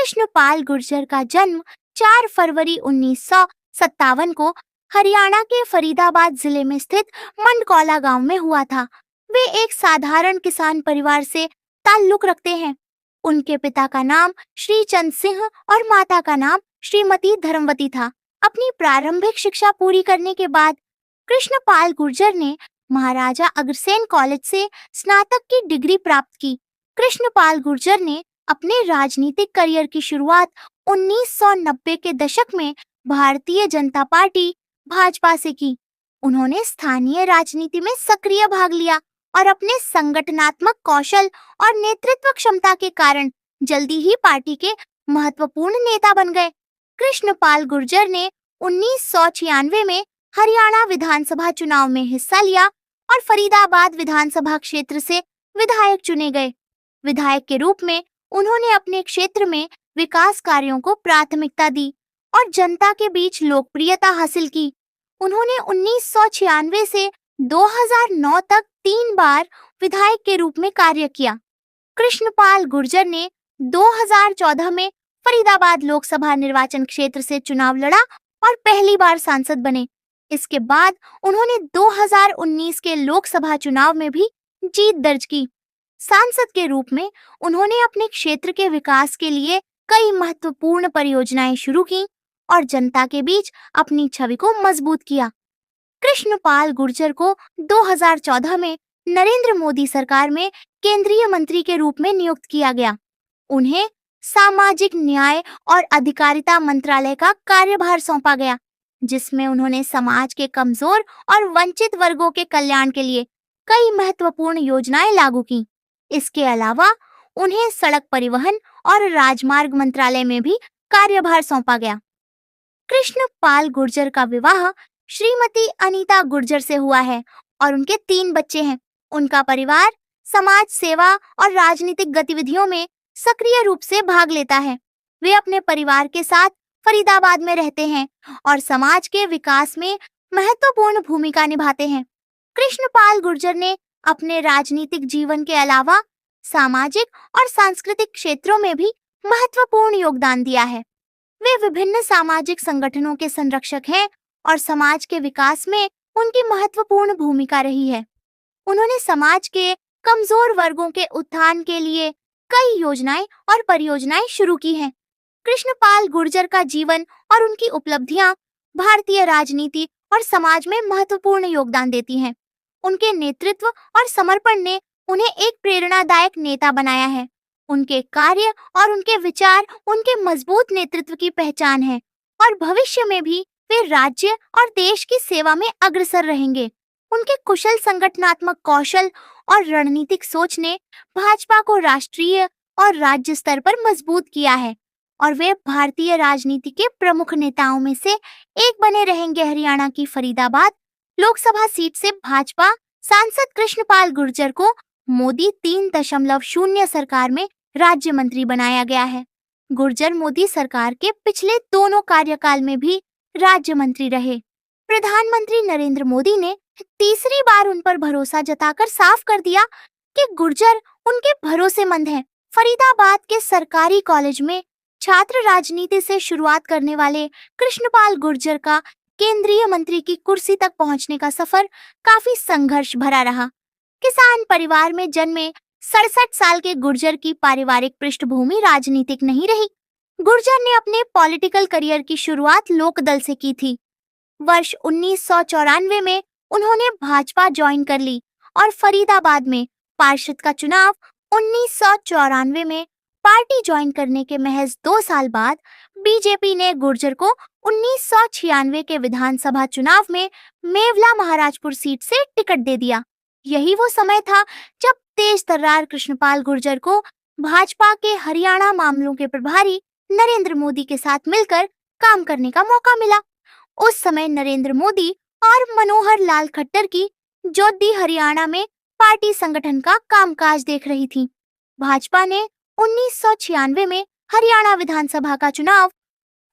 कृष्णपाल गुर्जर का जन्म 4 फरवरी 1957 को हरियाणा के फरीदाबाद जिले में स्थित मंडकौला गांव में हुआ था। वे एक साधारण किसान परिवार से ताल्लुक रखते हैं। उनके पिता का नाम श्रीचंद सिंह और माता का नाम श्रीमती धर्मवती था। अपनी प्रारंभिक शिक्षा पूरी करने के बाद कृष्णपाल गुर्जर ने महाराजा अग्रसेन कॉलेज से स्नातक की डिग्री प्राप्त की। कृष्णपाल गुर्जर ने अपने राजनीतिक करियर की शुरुआत 1990 के दशक में भारतीय जनता पार्टी भाजपा से की। उन्होंने स्थानीय राजनीति में सक्रिय भाग लिया और अपने संगठनात्मक कौशल और नेतृत्व क्षमता के कारण जल्दी ही पार्टी के महत्वपूर्ण नेता बन गए। कृष्णपाल गुर्जर ने 1996 में हरियाणा विधानसभा चुनाव में हिस्सा लिया और फरीदाबाद विधानसभा क्षेत्र से विधायक चुने गए। विधायक के रूप में उन्होंने अपने क्षेत्र में विकास कार्यों को प्राथमिकता दी और जनता के बीच लोकप्रियता हासिल की। उन्होंने 1996 से 2009 तक 3 बार विधायक के रूप में कार्य किया। कृष्णपाल गुर्जर ने 2014 में फरीदाबाद लोकसभा निर्वाचन क्षेत्र से चुनाव लड़ा और पहली बार सांसद बने। इसके बाद उन्होंने 2019 के लोकसभा चुनाव में भी जीत दर्ज की। सांसद के रूप में उन्होंने अपने क्षेत्र के विकास के लिए कई महत्वपूर्ण परियोजनाएं शुरू की और जनता के बीच अपनी छवि को मजबूत किया। कृष्णपाल गुर्जर को 2014 में नरेंद्र मोदी सरकार में केंद्रीय मंत्री के रूप में नियुक्त किया गया। उन्हें सामाजिक न्याय और अधिकारिता मंत्रालय का कार्यभार सौंपा गया, जिसमें उन्होंने समाज के कमजोर और वंचित वर्गों के कल्याण के लिए कई महत्वपूर्ण योजनाएं लागू की। इसके अलावा उन्हें सड़क परिवहन और राजमार्ग मंत्रालय में भी कार्यभार सौंपा गया। कृष्णपाल गुर्जर का विवाह श्रीमती अनीता गुर्जर से हुआ है और उनके 3 बच्चे हैं। उनका परिवार समाज सेवा और राजनीतिक गतिविधियों में सक्रिय रूप से भाग लेता है। वे अपने परिवार के साथ फरीदाबाद में रहते हैं और समाज के विकास में महत्वपूर्ण भूमिका निभाते हैं। कृष्णपाल गुर्जर ने अपने राजनीतिक जीवन के अलावा सामाजिक और सांस्कृतिक क्षेत्रों में भी महत्वपूर्ण योगदान दिया है। वे विभिन्न सामाजिक संगठनों के संरक्षक हैं और समाज के विकास में उनकी महत्वपूर्ण भूमिका रही है। उन्होंने समाज के कमजोर वर्गों के उत्थान के लिए कई योजनाएं और परियोजनाएं शुरू की हैं। कृष्णपाल गुर्जर का जीवन और उनकी उपलब्धियां भारतीय राजनीति और समाज में महत्वपूर्ण योगदान देती हैं। उनके नेतृत्व और समर्पण ने उन्हें एक प्रेरणादायक नेता बनाया है। उनके कार्य और उनके विचार उनके मजबूत नेतृत्व की पहचान है और भविष्य में भी वे राज्य और देश की सेवा में अग्रसर रहेंगे। उनके कुशल संगठनात्मक कौशल और रणनीतिक सोच ने भाजपा को राष्ट्रीय और राज्य स्तर पर मजबूत किया है और वे भारतीय राजनीति के प्रमुख नेताओं में से एक बने रहेंगे। हरियाणा की फरीदाबाद लोकसभा सीट से भाजपा सांसद कृष्णपाल गुर्जर को मोदी 3.0 सरकार में राज्य मंत्री बनाया गया है। गुर्जर मोदी सरकार के पिछले दोनों कार्यकाल में भी राज्य मंत्री रहे। प्रधानमंत्री नरेंद्र मोदी ने तीसरी बार उन पर भरोसा जताकर साफ कर दिया कि गुर्जर उनके भरोसेमंद हैं। फरीदाबाद के सरकारी कॉलेज में छात्र राजनीति से शुरुआत करने वाले कृष्णपाल गुर्जर का केंद्रीय मंत्री की कुर्सी तक पहुंचने का सफर काफी संघर्ष भरा रहा। किसान परिवार में जन्मे 67 साल के गुर्जर की पारिवारिक पृष्ठभूमि राजनीतिक नहीं रही। गुर्जर ने अपने पॉलिटिकल करियर की शुरुआत लोकदल से की थी। वर्ष 1994 में उन्होंने भाजपा ज्वाइन कर ली और फरीदाबाद में पार्षद का चुनाव 1994 में पार्टी ज्वाइन करने के महज 2 साल बाद बीजेपी ने गुर्जर को 1996 के विधानसभा चुनाव में मेवला महाराजपुर सीट से टिकट दे दिया। यही वो समय था जब तेज तर्रार कृष्णपाल गुर्जर को भाजपा के हरियाणा मामलों के प्रभारी नरेंद्र मोदी के साथ मिलकर काम करने का मौका मिला। उस समय नरेंद्र मोदी और मनोहर लाल खट्टर की जोधी हरियाणा में पार्टी संगठन का कामकाज देख रही थी। भाजपा ने 1996 में हरियाणा विधानसभा का चुनाव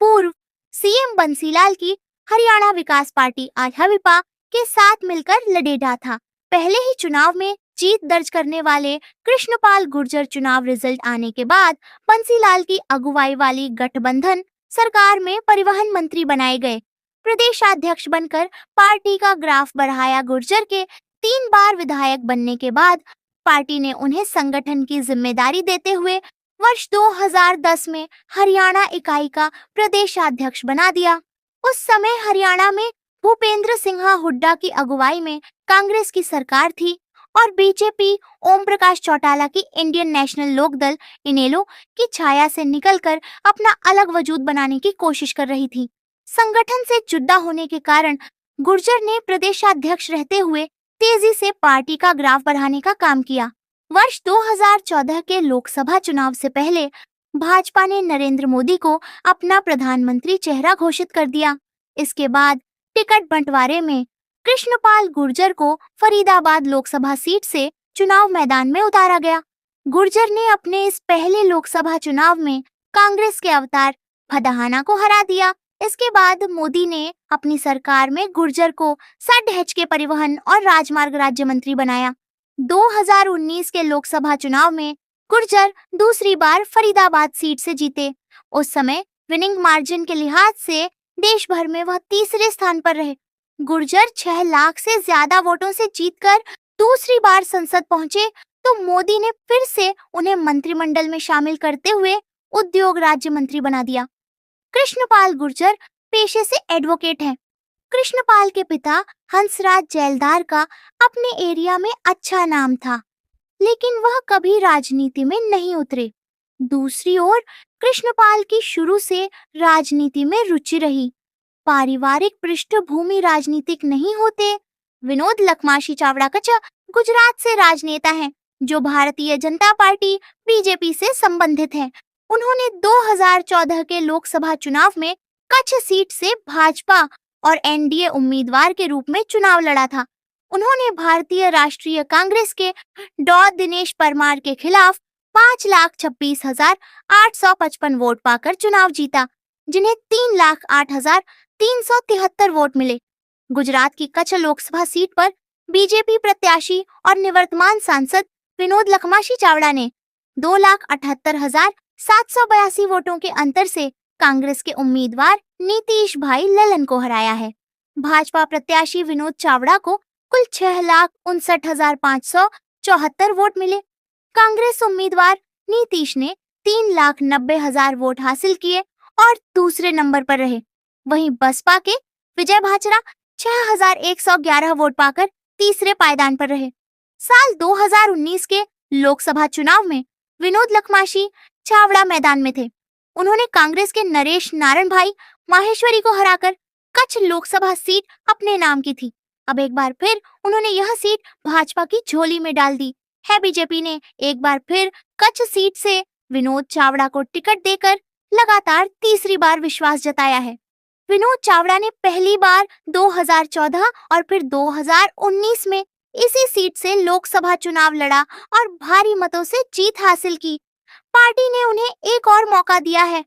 पूर्व सीएम बंसीलाल की हरियाणा विकास पार्टी आहिविपा के साथ मिलकर लड़ेगा था। पहले ही चुनाव में जीत दर्ज करने वाले कृष्णपाल गुर्जर चुनाव रिजल्ट आने के बाद बंसीलाल की अगुवाई वाली गठबंधन सरकार में परिवहन मंत्री बनाए गए। प्रदेशाध्यक्ष बनकर पार्टी का ग्राफ बढ़ाया। गुर्जर के 3 बार विधायक बनने के बाद पार्टी ने उन्हें संगठन की जिम्मेदारी देते हुए वर्ष 2010 में हरियाणा इकाई का प्रदेशाध्यक्ष बना दिया। उस समय हरियाणा में भूपेंद्र सिंह हुड्डा की अगुवाई में कांग्रेस की सरकार थी और बीजेपी ओम प्रकाश चौटाला की इंडियन नेशनल लोकदल इनेलो की छाया से निकलकर अपना अलग वजूद बनाने की कोशिश कर रही थी। संगठन से जुदा होने के कारण गुर्जर ने प्रदेशाध्यक्ष रहते हुए तेजी से पार्टी का ग्राफ बढ़ाने का काम किया। वर्ष 2014 के लोकसभा चुनाव से पहले भाजपा ने नरेंद्र मोदी को अपना प्रधानमंत्री चेहरा घोषित कर दिया। इसके बाद टिकट बंटवारे में कृष्णपाल गुर्जर को फरीदाबाद लोकसभा सीट से चुनाव मैदान में उतारा गया। गुर्जर ने अपने इस पहले लोकसभा चुनाव में कांग्रेस के अवतार फदहाना को हरा दिया। इसके बाद मोदी ने अपनी सरकार में गुर्जर को सडहज के परिवहन और राजमार्ग राज्य मंत्री बनाया। 2019 के लोकसभा चुनाव में गुर्जर दूसरी बार फरीदाबाद सीट से जीते। उस समय विनिंग मार्जिन के लिहाज से देश भर में वह तीसरे स्थान पर रहे। गुर्जर 6 लाख से ज्यादा वोटों से जीतकर दूसरी बार संसद पहुंचे तो मोदी ने फिर से उन्हें मंत्रिमंडल में शामिल करते हुए उद्योग राज्य मंत्री बना दिया। कृष्णपाल गुर्जर पेशे से एडवोकेट हैं। कृष्णपाल के पिता हंसराज जैलदार का अपने एरिया में अच्छा नाम था, लेकिन वह कभी राजनीति में नहीं उतरे। दूसरी ओर कृष्णपाल की शुरू से राजनीति में रुचि रही। पारिवारिक पृष्ठभूमि राजनीतिक नहीं होते। विनोद लखमाशी चावड़ा कच्छ गुजरात से राजनेता हैं जो भारतीय जनता पार्टी बीजेपी से संबंधित हैं। उन्होंने 2014 के लोकसभा चुनाव में कच्छ सीट से भाजपा और एनडीए उम्मीदवार के रूप में चुनाव लड़ा था। उन्होंने भारतीय राष्ट्रीय कांग्रेस के डॉ दिनेश परमार के खिलाफ 5,26,855 वोट पाकर चुनाव जीता, जिन्हें 3,08,373 वोट मिले। गुजरात की कच्छ लोकसभा सीट पर बीजेपी प्रत्याशी और निवर्तमान सांसद विनोद लखमाशी चावड़ा ने 2,78,782 वोटों के अंतर से कांग्रेस के उम्मीदवार नीतीश भाई ललन को हराया है। भाजपा प्रत्याशी विनोद चावड़ा को कुल 6,59,574 वोट मिले। कांग्रेस उम्मीदवार नीतीश ने 3,90,000 वोट हासिल किए और दूसरे नंबर पर रहे। वहीं बसपा के विजय भाचरा 6,111 वोट पाकर तीसरे पायदान पर रहे। साल 2019 के लोकसभा चुनाव में विनोद लखमाशी चावड़ा मैदान में थे। उन्होंने कांग्रेस के नरेश नारायण भाई माहेश्वरी को हराकर कच्छ लोकसभा सीट अपने नाम की थी। अब एक बार फिर उन्होंने यह सीट भाजपा की झोली में डाल दी है। बीजेपी ने एक बार फिर कच्छ सीट से विनोद चावड़ा को टिकट देकर लगातार तीसरी बार विश्वास जताया है। विनोद चावड़ा ने पहली बार 2014 और फिर 2019 में इसी सीट से लोकसभा चुनाव लड़ा और भारी मतों से जीत हासिल की। पार्टी ने उन्हें एक और मौका दिया है।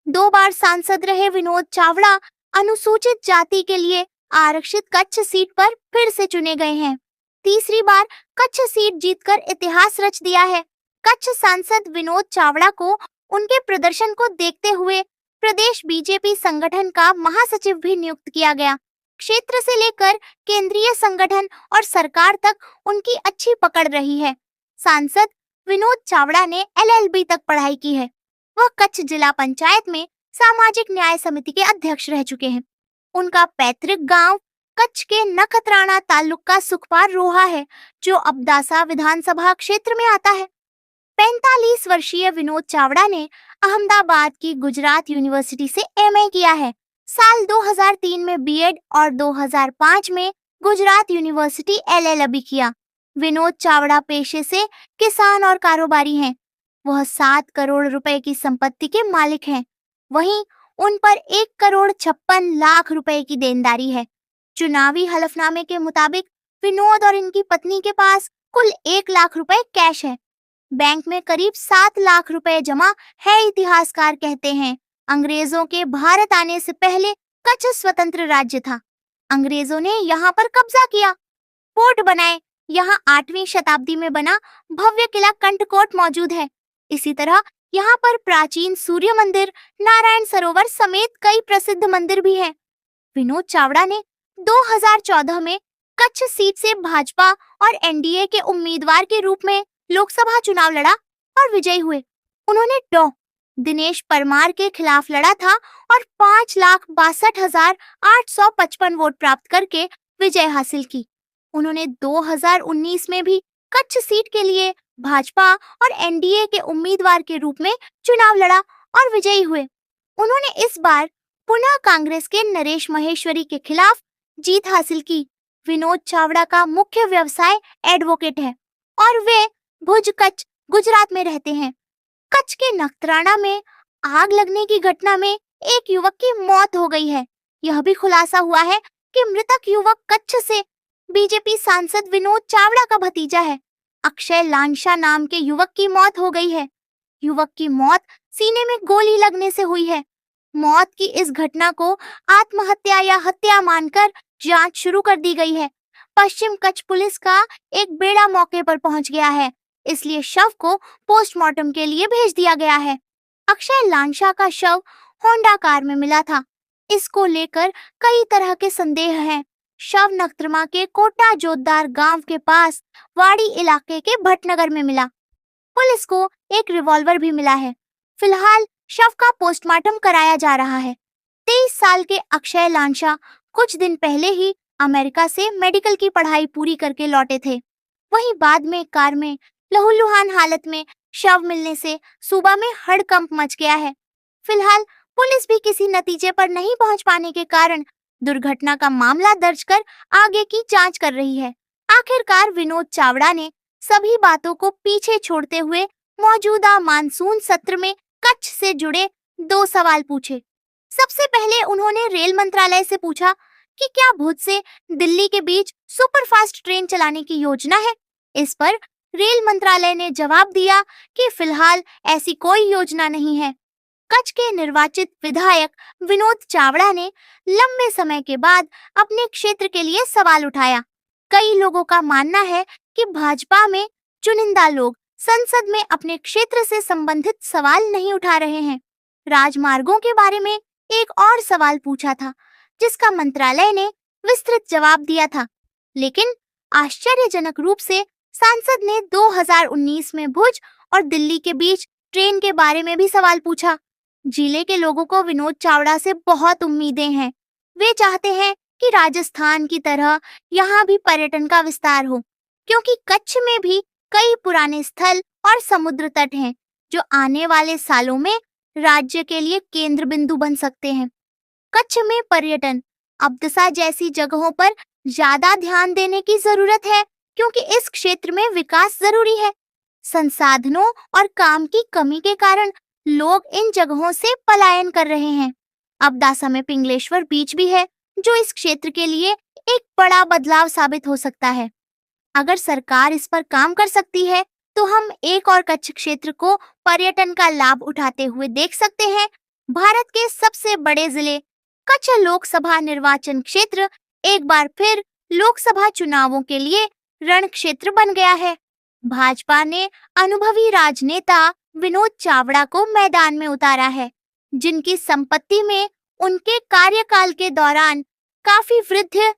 2 बार सांसद रहे विनोद चावड़ा अनुसूचित जाति के लिए आरक्षित कच्छ सीट पर फिर से चुने गए हैं। तीसरी बार कच्छ सीट जीतकर इतिहास रच दिया है। कच्छ सांसद विनोद चावड़ा को उनके प्रदर्शन को देखते हुए प्रदेश बीजेपी संगठन का महासचिव भी नियुक्त किया गया। क्षेत्र से लेकर केंद्रीय संगठन और सरकार तक उनकी अच्छी पकड़ रही है। सांसद विनोद चावड़ा ने LLB तक पढ़ाई की है। वह कच्छ जिला पंचायत में सामाजिक न्याय समिति के अध्यक्ष रह चुके हैं। उनका पैतृक गांव कच्छ के नखत्राना तालुका सुखपार रोहा है, जो अब्दासा विधानसभा क्षेत्र में आता है। 45 वर्षीय विनोद चावड़ा ने अहमदाबाद की गुजरात यूनिवर्सिटी से MA किया है। साल 2003 में B.Ed और 2005 में गुजरात यूनिवर्सिटी LLB किया। विनोद चावड़ा पेशे से किसान और कारोबारी हैं। वह 7 करोड़ रुपए की संपत्ति के मालिक हैं। वहीं उन पर 1,56,00,000 रुपए की देनदारी है। चुनावी हलफनामे के मुताबिक विनोद और इनकी पत्नी के पास कुल 1 लाख रुपए कैश है। बैंक में करीब 7 लाख रुपए जमा है। इतिहासकार कहते हैं अंग्रेजों के भारत आने से पहले कच्छ स्वतंत्र राज्य था। अंग्रेजों ने यहाँ पर कब्जा किया, फोर्ट बनाए, यहाँ 8वीं शताब्दी में बना भव्य किला कंठकोट मौजूद है। इसी तरह यहाँ पर प्राचीन सूर्य मंदिर, नारायण सरोवर समेत कई प्रसिद्ध मंदिर भी हैं। विनोद चावड़ा ने 2014 में कच्छ सीट से भाजपा और एनडीए के उम्मीदवार के रूप में लोकसभा चुनाव लड़ा और विजयी हुए। उन्होंने डॉ. दिनेश परमार के खिलाफ लड़ा था और 5,62,855 वोट प्राप्त करके विजय हासिल की। उन्होंने 2019 में भी कच्छ सीट के लिए भाजपा और एनडीए के उम्मीदवार के रूप में चुनाव लड़ा और विजयी हुए। उन्होंने इस बार पुनः कांग्रेस के नरेश महेश्वरी के खिलाफ जीत हासिल की। विनोद चावड़ा का मुख्य व्यवसाय एडवोकेट है और वे भुज कच्छ गुजरात में रहते हैं। कच्छ के नखत्राना में आग लगने की घटना में एक युवक की मौत हो गई है। यह भी खुलासा हुआ है कि मृतक युवक कच्छ से बीजेपी सांसद विनोद चावड़ा का भतीजा है। अक्षय लांशा नाम के युवक की मौत हो गई है। युवक की मौत सीने में गोली लगने से हुई है। मौत की इस घटना को आत्महत्या या हत्या मानकर जांच शुरू कर दी गई है। पश्चिम कच्छ पुलिस का एक बेड़ा मौके पर पहुंच गया है, इसलिए शव को पोस्टमार्टम के लिए भेज दिया गया है। अक्षय लांशा का शव होंडा कार में मिला था। इसको लेकर कई तरह के संदेह हैं। शव नखत्रमा के कोटा जोतदार गांव के पास वाड़ी इलाके के भटनगर में मिला। पुलिस को एक रिवॉल्वर भी मिला है। फिलहाल शव का पोस्टमार्टम कराया जा रहा है। 23 साल के अक्षय लांशा कुछ दिन पहले ही अमेरिका से मेडिकल की पढ़ाई पूरी करके लौटे थे। वहीं बाद में कार में लहूलुहान हालत में शव मिलने से सूबा में हड़कंप मच गया है। फिलहाल पुलिस भी किसी नतीजे पर नहीं पहुंच पाने के कारण दुर्घटना का मामला दर्ज कर आगे की जांच कर रही है। आखिरकार विनोद चावड़ा ने सभी बातों को पीछे छोड़ते हुए मौजूदा मानसून सत्र में कच्छ से जुड़े 2 सवाल पूछे। सबसे पहले उन्होंने रेल मंत्रालय से पूछा कि क्या भुज से दिल्ली के बीच सुपरफास्ट ट्रेन चलाने की योजना है। इस पर रेल मंत्रालय ने जवाब दिया कि फिलहाल ऐसी कोई योजना नहीं है। कच्छ के निर्वाचित विधायक विनोद चावड़ा ने लंबे समय के बाद अपने क्षेत्र के लिए सवाल उठाया। कई लोगों का मानना है कि भाजपा में चुनिंदा लोग संसद में अपने क्षेत्र से संबंधित सवाल नहीं उठा रहे हैं। राजमार्गों के बारे में एक और सवाल पूछा था, जिसका मंत्रालय ने विस्तृत जवाब दिया था, लेकिन आश्चर्यजनक रूप से सांसद ने 2019 में भुज और दिल्ली के बीच ट्रेन के बारे में भी सवाल पूछा। जिले के लोगों को विनोद चावड़ा से बहुत उम्मीदें हैं। वे चाहते हैं कि राजस्थान की तरह यहाँ भी पर्यटन का विस्तार हो, क्योंकि कच्छ में भी कई पुराने स्थल और समुद्र तट हैं, जो आने वाले सालों में राज्य के लिए केंद्र बिंदु बन सकते हैं। कच्छ में पर्यटन, अब्दसा जैसी जगहों पर ज्यादा ध्यान देने की जरूरत है, क्योंकि इस क्षेत्र में विकास जरूरी है। संसाधनों और काम की कमी के कारण लोग इन जगहों से पलायन कर रहे हैं। अब्दासा में पिंगलेश्वर बीच भी है, जो इस क्षेत्र के लिए एक बड़ा बदलाव साबित हो सकता है। अगर सरकार इस पर काम कर सकती है, तो हम एक और कच्छ क्षेत्र को पर्यटन का लाभ उठाते हुए देख सकते हैं। भारत के सबसे बड़े जिले कच्छ लोकसभा निर्वाचन क्षेत्र एक बार फिर लोकसभा चुनावों के लिए रण क्षेत्र बन गया है। भाजपा ने अनुभवी राजनेता विनोद चावड़ा को मैदान में उतारा है, जिनकी संपत्ति में उनके कार्यकाल के दौरान काफी वृद्धि